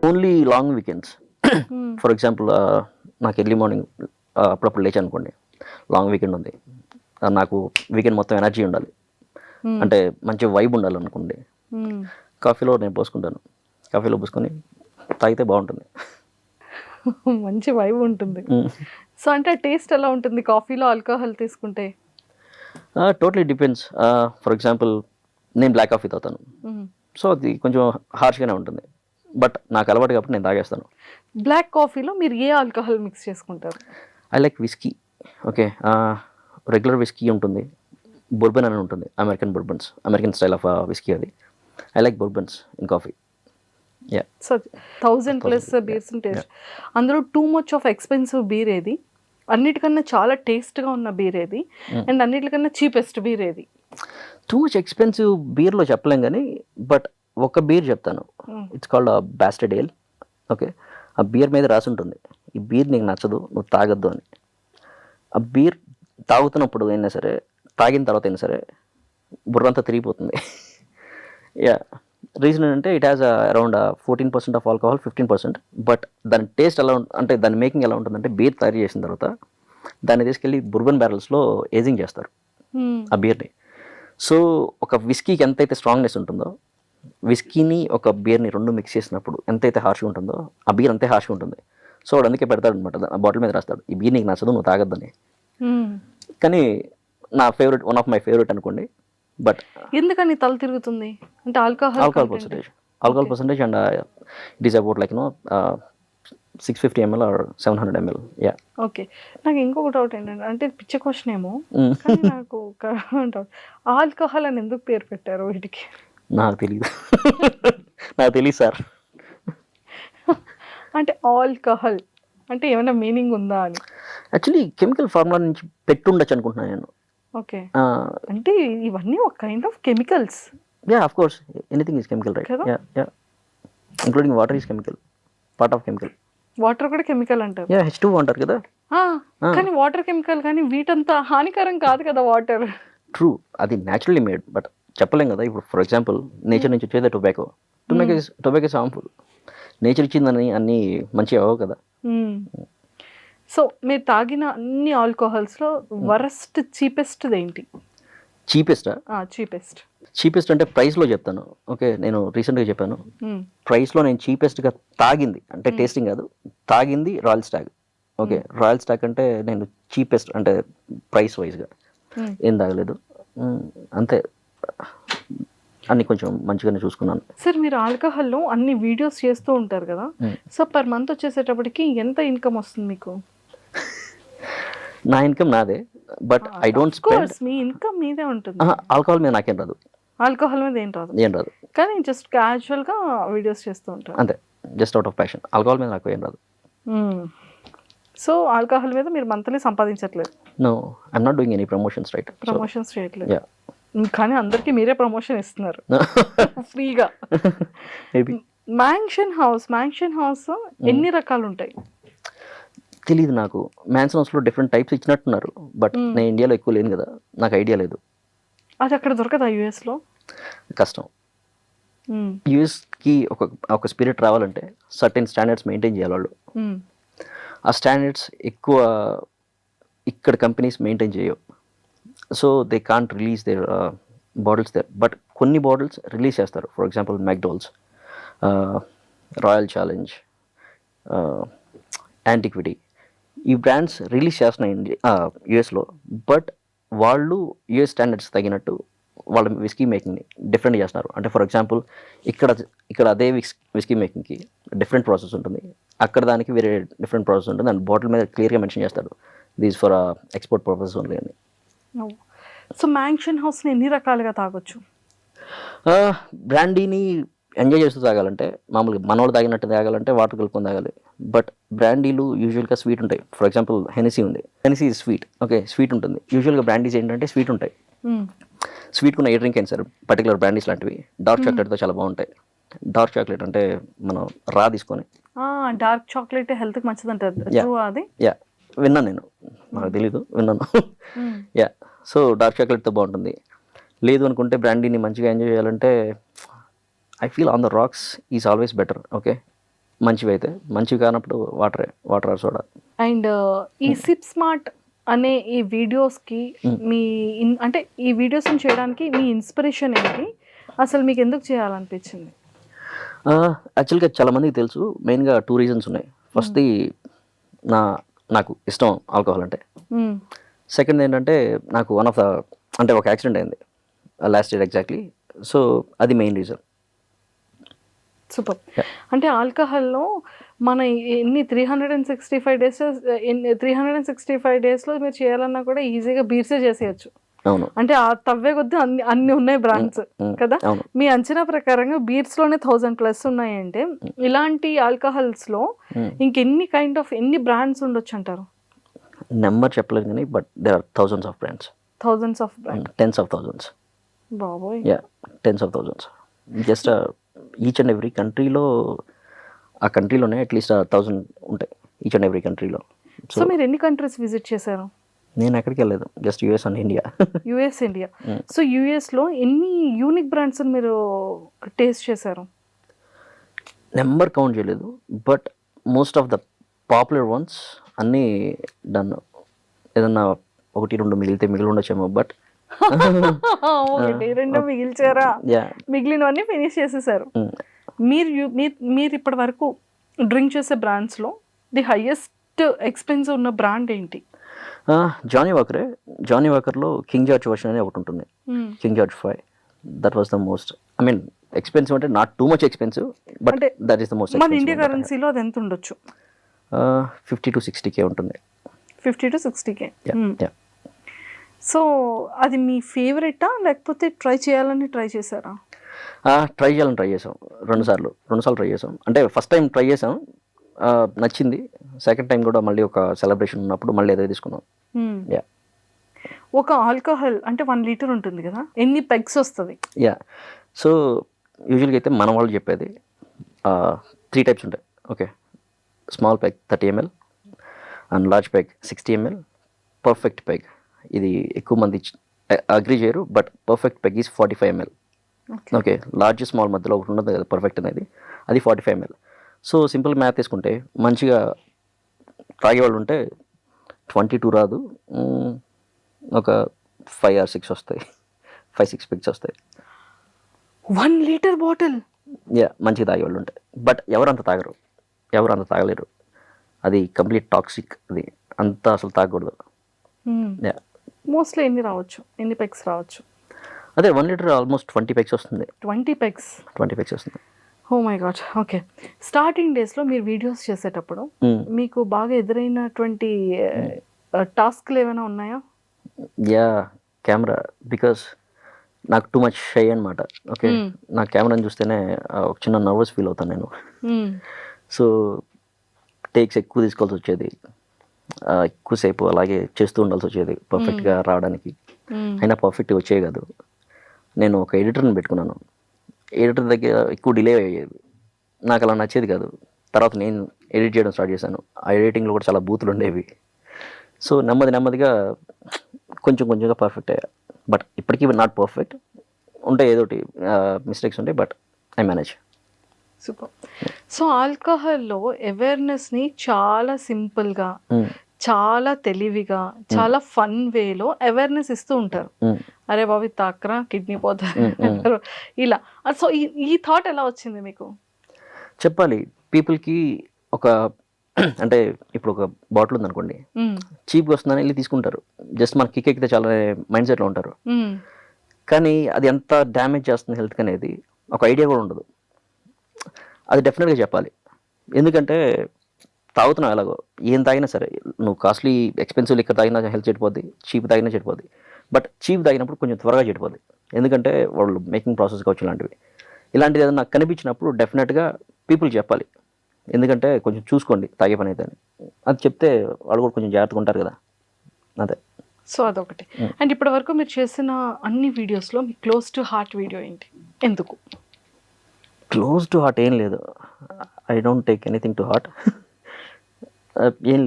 Only long weekends. For example నాకు early morning అప్పుడప్పుడు లేచి అనుకోండి, లాంగ్ వీకెండ్ ఉంది, నాకు వీకెండ్ మొత్తం ఎనర్జీ ఉండాలి, అంటే మంచి వైబ్ ఉండాలి అనుకోండి, కాఫీలో నేను పోసుకుంటాను. కాఫీలో పోసుకొని తాగితే బాగుంటుంది. మంచి వైబ్ ఉంటుంది. సో అంటే టేస్ట్ ఎలా ఉంటుంది కాఫీలో ఆల్కహాల్ తీసుకుంటే? Totally depends. ఫర్ ఎగ్జాంపుల్ నేను బ్లాక్ కాఫీ తాగుతాను, సో అది కొంచెం హార్ష్గానే ఉంటుంది, బట్ నాకు అలవాటు కాబట్టి నేను తాగేస్తాను. బ్లాక్ కాఫీలో మీరు ఏ ఆల్కహాల్ మిక్స్ చేసుకుంటారు? I like whisky. Okay, regular whisky ఉంటుంది, బourbon అని ఉంటుంది, American bourbons, American style of whisky అది. I like bourbons in coffee. Yeah. So 1000+ beers taste. అందులో too much of expensive beer ఏది? అన్నిటికన్నా చాలా టేస్ట్గా ఉన్న బీర్ ఏది? అండ్ అన్నిటికన్నా చీపెస్ట్ బీర్ ఏది? టూ మచ్ ఎక్స్పెన్సివ్ బీర్లో చెప్పలేం కానీ, బట్ ఒక బీర్ చెప్తాను. It's called Bastard Ale. Okay, ఆ బీర్ మీద రాసి ఉంటుంది, ఈ బీర్ నీకు నచ్చదు, నువ్వు తాగొద్దు అని. ఆ బీర్ తాగుతున్నప్పుడు అయినా సరే, తాగిన తర్వాత అయినా సరే బుర్రంతా తిరిగిపోతుంది. యా, రీజన్ ఏంటంటే it has around 14% of alcohol, 15%. But దాని టేస్ట్ ఎలా అంటే దాని మేకింగ్ ఎలా ఉంటుందంటే, బీర్ తయారు చేసిన తర్వాత దాన్ని తీసుకెళ్ళి బుర్బన్ బ్యారల్స్లో ఏజింగ్ చేస్తారు ఆ బీర్ని. సో ఒక విస్కీకి ఎంతైతే స్ట్రాంగ్నెస్ ఉంటుందో, విస్కీని ఒక బీర్ని రెండు మిక్స్ చేసినప్పుడు ఎంతైతే హార్ష్గా ఉంటుందో, ఆ బీర్ అంతే హార్ష్గా ఉంటుంది. సో వాడు అందుకే పెడతాడు అనమాట, ఆ బాటిల్ మీద రాస్తాడు, ఈ బీర్ నీకు నచ్చదు, నువ్వు తాగొద్దని. కానీ నా favourite, one of my favourite అనుకోండి. బట్ ఎందుకని తల తిరుగుతుంది అంటే? Alcohol percentage and it is about like 650 ml or 700 ml. Yeah. Okay, నాకు ఇంకొక డౌట్ ఏంటంటే, అంటే పిచ్చ క్వశ్చన్ ఏమో కానీ నాకు ఒక డౌట్, ఆల్కహాల్ అని ఎందుకు పేరు పెట్టారు వీటికి? నాకు తెలియదు సార్. అంటే ఆల్కహాల్ అంటే ఏమైనా మీనింగ్ ఉందా అని? యాక్చువల్లీ కెమికల్ ఫార్ములా నుంచి పెట్టుండొచ్చు అనుకుంటున్నాను నేను. ఓకే, అంటే ఇవన్నీ ఒక kind of chemicals. Yeah, of course anything is chemical, right? Yeah, yeah, including water is chemical, part of chemical. Water కూడా కెమికల్ అంటారు. యా, H2O అంటారు కదా. కానీ వాటర్ కెమికల్, కానీ వీటంతా హానికరం కాదు కదా వాటర్. ట్రూ, అది న్యాచురల్లీ మేడ్, బట్ చెప్పలేం కదా. ఇప్పుడు ఫర్ ఎగ్జాంపుల్ నేచర్ నుంచి వచ్చేది టొబాకో ఇస్ హార్మ్ఫుల్. నేచర్ ఇచ్చిందని అన్నీ మంచిగా అవ్వవు కదా. సో మీరు తాగిన అన్ని ఆల్కహాల్స్లో వరస్ట్ చీపెస్ట్ ఏంటి? చీపెస్ట్ అంటే ప్రైస్లో చెప్తాను. ఓకే, నేను రీసెంట్గా చెప్పాను, ప్రైస్లో నేను చీపెస్ట్గా తాగింది అంటే టేస్టింగ్ కాదు, తాగింది Royal Stag. Okay, Royal Stag అంటే నేను చీపెస్ట్ అంటే ప్రైస్ వైజ్గా ఏం తాగలేదు, అంతే. అన్ని కొంచెం మంచిగానే చూసుకున్నాను. సార్ మీరు ఆల్కహాల్లో అన్ని వీడియోస్ చేస్తూ ఉంటారు కదా, సో పర్ మంత్ వచ్చేసేటప్పటికి ఎంత ఇన్కమ్ వస్తుంది మీకు? నా ఇన్కమ్ నాదే, but I don't spend. Me income మీదే ఉంటుంది. ఆల్కహాల్ మీద నాకేం రాదు. ఆల్కహాల్ మీద ఏం రాదు, కానీ జస్ట్ క్యాజువల్గా వీడియోస్ చేస్తూ ఉంటారు అంతే, just out of passion. Alcohol మీద నాకు ఏం రాదు. సో ఆల్కహాల్ మీద మీరు మంత్లీ సంపాదించట్లేదు? No, I'm not doing any promotions, right? Promotions చేయట్లేదు, కానీ అందరికి మీరే ప్రమోషన్ ఇస్తున్నారు ఫ్రీగా. మ్యాన్షన్ హౌస్ ఎన్ని రకాలు ఉంటాయి తెలియదు నాకు. మ్యాన్షన్ హౌస్లో డిఫరెంట్ టైప్స్ ఇచ్చినట్టున్నారు, బట్ నేను ఇండియాలో ఎక్కువ లేను కదా, నాకు ఐడియా లేదు. అది అక్కడ దొరకదా యూఎస్లో? కష్టం. యూఎస్కి ఒక స్పిరిట్ రావాలంటే సర్టెన్ స్టాండర్డ్స్ మెయింటైన్ చేయాలి వాళ్ళు. ఆ స్టాండర్డ్స్ ఎక్కువ ఇక్కడ కంపెనీస్ మెయింటైన్ చేయవు. So they can't release their bottles there, but కొన్ని బాటిల్స్ రిలీజ్ చేస్తారు. For example McDowell's, Royal Challenge, Antiquity, ఈ బ్రాండ్స్ రిలీజ్ చేస్తున్నాయి యూఎస్లో. బట్ వాళ్ళు యూఎస్ స్టాండర్డ్స్ తగినట్టు వాళ్ళ విస్కీ మేకింగ్ని డిఫరెంట్ చేస్తున్నారు. అంటే ఫర్ ఎగ్జాంపుల్ ఇక్కడ అదే విస్కీ మేకింగ్కి డిఫరెంట్ ప్రాసెస్ ఉంటుంది, అక్కడ దానికి వేరే డిఫరెంట్ ప్రాసెస్ ఉంటుంది, అండ్ బాటిల్ మీద క్లియర్గా మెన్షన్ చేస్తారు these for export purpose only అని. సో మ్యాన్షన్ హౌస్ని ఎన్ని రకాలుగా తాగొచ్చు? బ్రాండీని ఎంజాయ్ చేస్తూ తాగాలంటే, మామూలుగా మనోళ్ళు తాగినట్టు తాగాలంటే వాటర్ కలుపుకొని తాగాలి. బట్ బ్రాండీలు యూజువల్గా స్వీట్ ఉంటాయి. ఫర్ ఎగ్జాంపుల్ హెనెసీ ఉంది, హెనెసీ స్వీట్. ఓకే, స్వీట్ ఉంటుంది. యూజువల్గా బ్రాండీస్ ఏంటంటే స్వీట్ ఉంటాయి. స్వీట్ ఉన్న ఏ డ్రింక్ అయినా సార్, పర్టికులర్ బ్రాండీస్ లాంటివి డార్క్ చాక్లెట్తో చాలా బాగుంటాయి. డార్క్ చాక్లెట్ అంటే మనం రా తీసుకొని, డార్క్ చాక్లెట్ హెల్త్కి మంచిది అంటారు అది. యా, విన్నాను నేను, నాకు తెలీదు, విన్నాను. యా, సో డార్క్ చాక్లెట్తో బాగుంటుంది. లేదు అనుకుంటే బ్రాండీని మంచిగా ఎంజాయ్ చేయాలంటే I feel on the rocks is always better. Okay, మంచివి అయితే మంచివి కానప్పుడు వాటర్ ఆర్ సోడా. అండ్ ఈ సిప్ స్మార్ట్ అనే ఈ వీడియోస్కి మీ అంటే ఈ వీడియోస్ని చేయడానికి మీ ఇన్స్పిరేషన్ ఏంటి, అసలు మీకు ఎందుకు చేయాలనిపించింది? యాక్చువల్గా చాలా మందికి తెలుసు, మెయిన్గా 2 రీజన్స్ ఉన్నాయి. ఫస్ట్ది నాకు ఇష్టం ఆల్కహాల్ అంటే. సెకండ్ ఏంటంటే నాకు ఒక యాక్సిడెంట్ అయింది లాస్ట్ ఇయర్ ఎగ్జాక్ట్లీ. సో అది మెయిన్ రీజన్. సూపర్. అంటే ఆల్కహాల్లో మన ఎన్ని 365 డేస్ 365 డేస్లో మీరు చేయాలన్నా కూడా ఈజీగా బీర్సే చేసేయచ్చు. అవును. అంటే ఆ తవ్వే కొద్దీ అన్ని ఉన్నాయి బ్రాండ్స్ కదా. మీ అంచనా ప్రకారంగా బీర్స్లోనే 1000+ ఉన్నాయంటే ఇలాంటి ఆల్కహాల్స్లో ఇంకెన్ని ఎన్ని బ్రాండ్స్ ఉండొచ్చు అంటారు? నెంబర్ చెప్పలేదు కానీ but there are thousands of brands. Thousands of brands, tens of thousands. బాబోయ్. Tens of thousands. Just each and every కంట్రీలో, ఆ కంట్రీలోనే అట్లీస్ట్ 1000 ఉంటాయి ఈచ్ అండ్ ఎవ్రీ కంట్రీలో. సో మీరు ఎన్ని కంట్రీస్ విజిట్ చేశారు? నేను ఎక్కడికి వెళ్ళలేదు, just US and India. US, India. So యుఎస్లో ఎన్ని యూనిక్ బ్రాండ్స్ మీరు టేస్ట్ చేశారు? నెంబర్ కౌంట్ చేయలేదు, but most of the popular ones అన్నీ డన్. ఏదన్నా 1-2 మిగిలి ఉండొచ్చేమో, బట్ 1-2 మిగిల్చారా? మిగిలినవన్నీ ఫినిష్ చేసేసారు. మీరు ఇప్పటి వరకు డ్రింక్ చేసే బ్రాండ్స్లో ది హైయెస్ట్ ఎక్స్పెన్సివ్ ఉన్న బ్రాండ్ ఏంటి? జానీ వాకర్లో కింగ్ జార్జ్ వర్షన్ అని ఒకటి ఉంటుంది, King George 5. That was the most, I mean expensive అంటే not too much expensive, but that is the most. మన ఇండియా కరెన్సీలో అది ఎంత ఉండొచ్చు? 50 to 60K ఉంటుంది. 50 to 60K. సో అది మీ ఫేవరెటా లేకపోతే ట్రై చేశారా? ట్రై చేసాం 2 సార్లు ట్రై చేసాం. అంటే ఫస్ట్ టైం ట్రై చేసాం, నచ్చింది. సెకండ్ టైం కూడా మళ్ళీ ఒక సెలబ్రేషన్ ఉన్నప్పుడు మళ్ళీ ఏదో తీసుకున్నాం. ఒక ఆల్కహాల్ అంటే 1 లీటర్ ఉంటుంది కదా, ఎన్ని పెగ్స్ వస్తుంది? సో యూజువల్గా అయితే మన వాళ్ళు చెప్పేది 3 టైప్స్ ఉంటాయి. Okay, small peg 30 ml and large peg 60 ml, perfect peg. ఇది ఎక్కువ మంది అగ్రీ చేయరు, but perfect peg is 45 ml. Okay, large small మధ్యలో ఒకటి ఉండదు కదా పర్ఫెక్ట్ అనేది, అది 45 ml. సో సింపుల్ మ్యాథ్ తీసుకుంటే మంచిగా తాగేవాళ్ళు ఉంటే 22 రాదు, ఒక 5 or 6 వస్తాయి, 5-6 పెగ్స్ వస్తాయి. 1 లీటర్ బాటిల్? మంచిగా తాగేవాళ్ళు ఉంటాయి, బట్ ఎవరు అంత తాగలేరు. అది కంప్లీట్ టాక్సిక్, అది అంతా అసలు తాగకూడదు. మోస్ట్లీ ఎన్ని పెగ్స్ రావచ్చు? అదే 1 లీటర్ ఆల్మోస్ట్ 20 పెగ్స్ వస్తుంది. 20 పెగ్స్ వస్తుంది. Oh my God. Okay, starting డేస్లో మీరు వీడియోస్ చేసేటప్పుడు మీకు బాగా ఎదురైనటువంటి టాస్క్లు ఏమైనా ఉన్నాయా? కెమెరా, బికాస్ నాకు టూ మచ్ షై అనమాట. ఓకే, నా కెమెరాని చూస్తేనే ఒక చిన్న నర్వస్ ఫీల్ అవుతాను నేను. సో టేక్స్ ఎక్కువ తీసుకోవాల్సి వచ్చేది, ఎక్కువసేపు అలాగే చేస్తూ ఉండాల్సి వచ్చేది పర్ఫెక్ట్గా రావడానికి. అయినా పర్ఫెక్ట్గా వచ్చేది కాదు. నేను ఒక ఎడిటర్ని పెట్టుకున్నాను, ఎడిటర్ దగ్గర ఎక్కువ డిలే అయ్యేది, నాకు అలా నచ్చేది కాదు. తర్వాత నేను ఎడిట్ చేయడం స్టార్ట్ చేశాను. ఆ ఎడిటింగ్లో కూడా చాలా బూతులు ఉండేవి. సో నెమ్మదిగా కొంచెంగా పర్ఫెక్ట్ అయ్యా. బట్ ఇప్పటికీ నాట్ పర్ఫెక్ట్, ఉంటాయి ఏదోటి మిస్టేక్స్ ఉంటాయి, but I manage. Super. So ఆల్కహాల్లో అవేర్నెస్ని చాలా సింపుల్గా, చాలా తెలివిగా, చాలా ఫన్ వేలో అవేర్నెస్ ఇస్తూ ఉంటారు. అరే బాబు తాకరా కిడ్నీ పోతారు ఇలా. సో ఈ థాట్ ఎలా వచ్చింది మీకు? చెప్పాలి పీపుల్కి. ఒక అంటే ఇప్పుడు ఒక బాటిల్ ఉందనుకోండి, చీప్గా వస్తుందని వెళ్ళి తీసుకుంటారు, జస్ట్ మనకి కిక్ ఎక్కితే చాలా మైండ్ సెట్లో ఉంటారు. కానీ అది ఎంత డ్యామేజ్ చేస్తుంది హెల్త్కి అనేది ఒక ఐడియా కూడా ఉండదు. అది డెఫినెట్గా చెప్పాలి. ఎందుకంటే తాగుతున్నావు ఎలాగో, ఏం తాగినా సరే, నువ్వు కాస్ట్లీ ఎక్స్పెన్సివ్ లిక్కర్ తాగినా హెల్త్ చెడిపోద్ది, చీప్ తాగినా చెడిపోద్ది. బట్ చీప్ తాగినప్పుడు కొంచెం త్వరగా చెడిపోద్ది, ఎందుకంటే వాళ్ళు మేకింగ్ ప్రాసెస్ కావచ్చు ఇలాంటిది ఏదైనా నాకు కనిపించినప్పుడు డెఫినెట్గా పీపుల్ చెప్పాలి. ఎందుకంటే కొంచెం చూసుకోండి తాగే పని అయితే అని అది చెప్తే వాళ్ళు కూడా కొంచెం జాగ్రత్తగా ఉంటారు కదా, అదే. సో అదొకటి. అండ్ ఇప్పటి వరకు మీరు చేసిన అన్ని వీడియోస్లో మీ క్లోజ్ టు హార్ట్ వీడియో ఏంటి, ఎందుకు? క్లోజ్ టు హార్ట్ ఏం లేదు, I don't take anything to heart, ఏం లేదు.